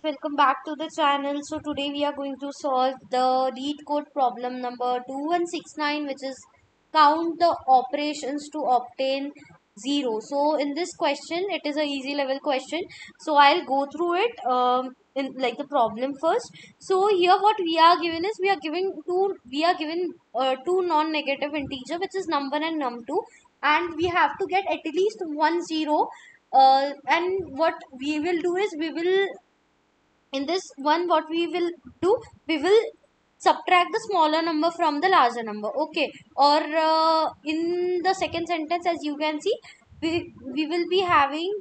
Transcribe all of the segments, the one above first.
welcome back to the channel. So today we are going to solve the LeetCode problem number 2169, which is count the operations to obtain 0. So in this question, it is a easy level question. So I'll go through it in like the problem first. So here what we are given is we are given two non-negative integer, which is num1 and num2, and we have to get at least 1 0. And what we will do is in this one what we will do, we will subtract the smaller number from the larger number, okay? Or in the second sentence, as you can see, we will be having,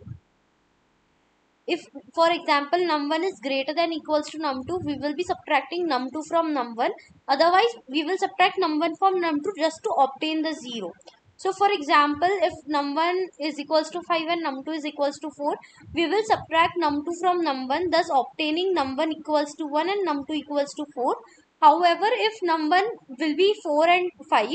if for example num1 is greater than equals to num2, we will be subtracting num2 from num1. Otherwise we will subtract num1 from num2 just to obtain the 0. So for example, if num1 is equals to 5 and num2 is equals to 4, we will subtract num2 from num1, thus obtaining num1 equals to 1 and num2 equals to 4. However, if num1 will be 4 and 5,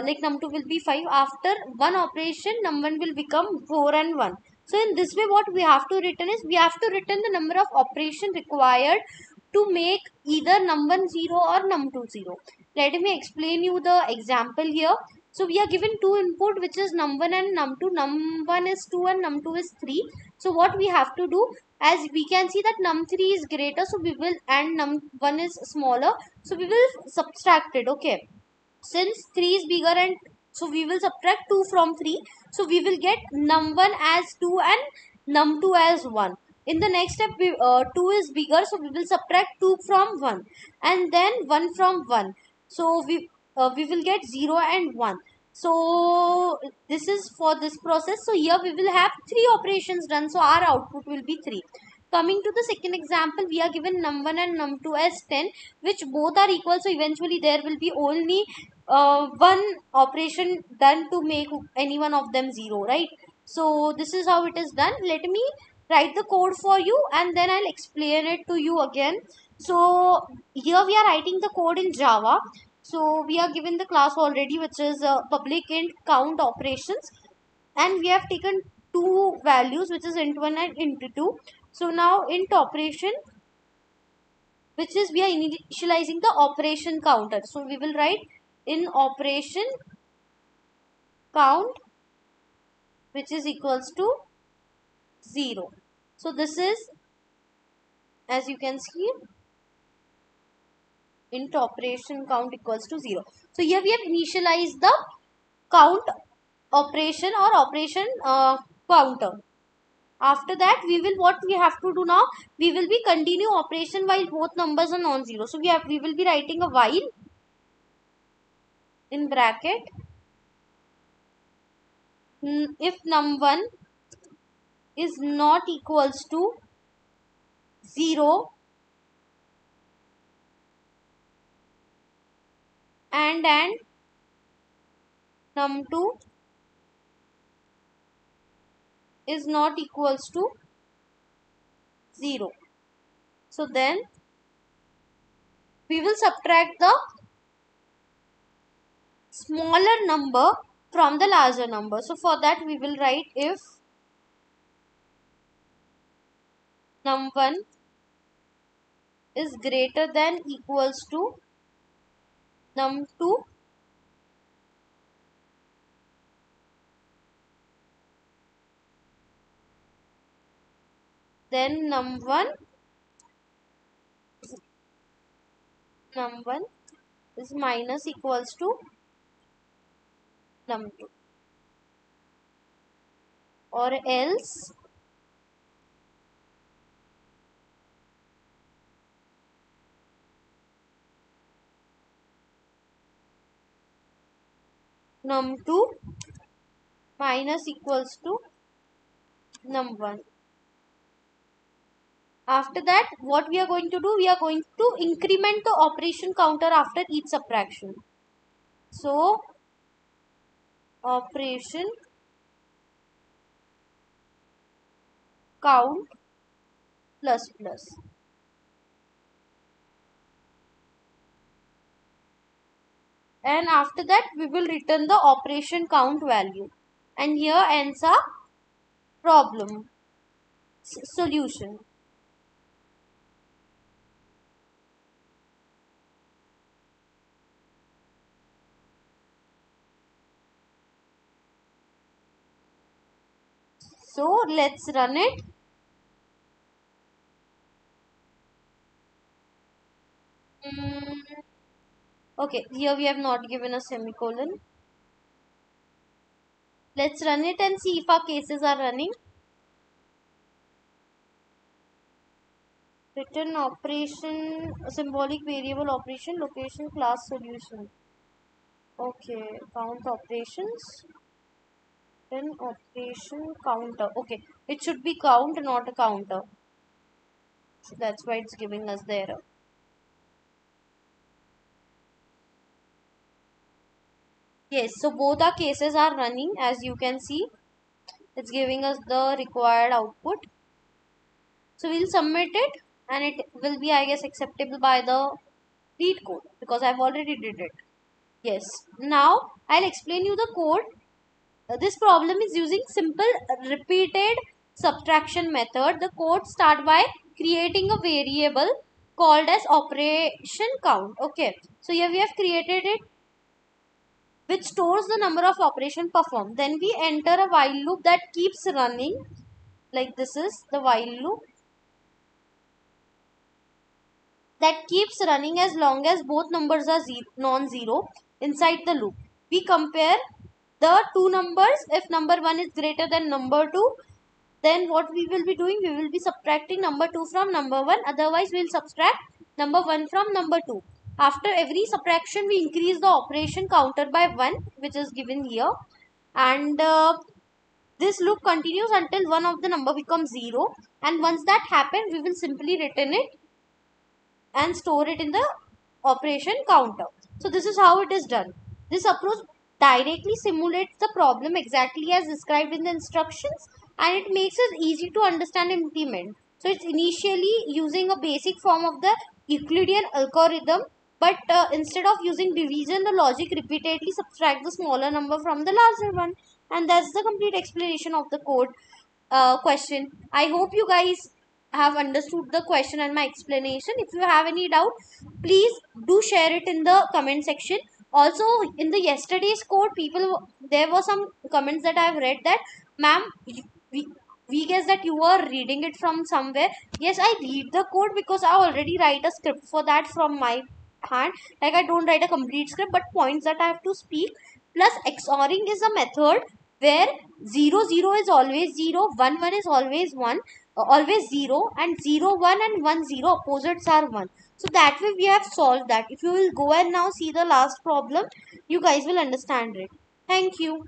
like num2 will be 5, after one operation num1 will become 4 and 1. So in this way what we have to return is, we have to return the number of operation required to make either num1 0 or num2 0. Let me explain you the example here. So we are given two input, which is num1 and num2. Num1 is 2 and num2 is 3. So what we have to do, as we can see that num3 is greater, so we will, and num1 is smaller, so we will subtract it, okay? Since 3 is bigger, and so we will subtract 2 from 3, so we will get num1 as 2 and num2 as 1. In the next step, 2 is bigger, so we will subtract 2 from 1, and then 1 from 1. So we will get 0 and 1. So this is for this process. So here we will have 3 operations done, so our output will be 3. Coming to the second example, we are given num1 and num2 as 10, which both are equal, so eventually there will be only one operation done to make any one of them 0, right? So this is how it is done. Let me write the code for you and then I'll explain it to you again. So here we are writing the code in Java. So we are given the class already, which is public int count operations, and we have taken two values, which is int1 and int2. So now int operation, which is we are initializing the operation counter. So we will write in operation count, which is equals to 0. So this is, as you can see, int operation count equals to 0. So here we have initialized the count operation or operation counter. After that, what we have to do now, we will be continue operation while both numbers are non-zero. So we will be writing a while in bracket, if num1 is not equals to 0 and num2 is not equals to 0. So then we will subtract the smaller number from the larger number. So for that we will write if num1 is greater than equals to num2, then num1 is minus equals to num2, or else num2 minus equals to num1. After that, what we are going to do, we are going to increment the operation counter after each subtraction. So operation count plus plus, and after that we will return the operation count value, and here ends our problem solution. So let's run it. Mm, okay, here we have not given a semicolon. Let's run it and see if our cases are running. Return operation, symbolic variable operation, location, class, solution. Okay, count operations. Then operation counter. Okay, it should be count, not a counter. So that's why it's giving us the error. Yes, so both our cases are running, as you can see. It's giving us the required output. So we'll submit it and it will be, I guess, acceptable by the LeetCode because I've already did it. Yes. Now I'll explain you the code. This problem is using simple repeated subtraction method. The code start by creating a variable called as operation count. Okay. So here we have created it, which stores the number of operation performed. Then we enter a while loop that keeps running. Like this is the while loop that keeps running as long as both numbers are non-zero inside the loop. We compare the two numbers. If number 1 is greater than number 2, then what we will be doing, we will be subtracting number 2 from number 1. Otherwise, we will subtract number 1 from number 2. After every subtraction, we increase the operation counter by 1, which is given here. And this loop continues until one of the number becomes 0. And once that happens, we will simply return it and store it in the operation counter. So this is how it is done. This approach directly simulates the problem exactly as described in the instructions, and it makes it easy to understand and implement. So it's initially using a basic form of the Euclidean algorithm, but instead of using division, the logic repeatedly subtract the smaller number from the larger one. And that's the complete explanation of the code question. I hope you guys have understood the question and my explanation. If you have any doubt, please do share it in the comment section. Also, in the yesterday's code, there were some comments that I have read that, ma'am, we, we guess that you are reading it from somewhere. Yes, I read the code because I already write a script for that from my hand. Like, I don't write a complete script, but points that I have to speak. Plus, XORing is a method where 0 0 is always 0, 1 1 is always 1, always 0, and 0 1 and 1 0 opposites are 1. So that way we have solved that. If you will go and now see the last problem, you guys will understand it. Thank you.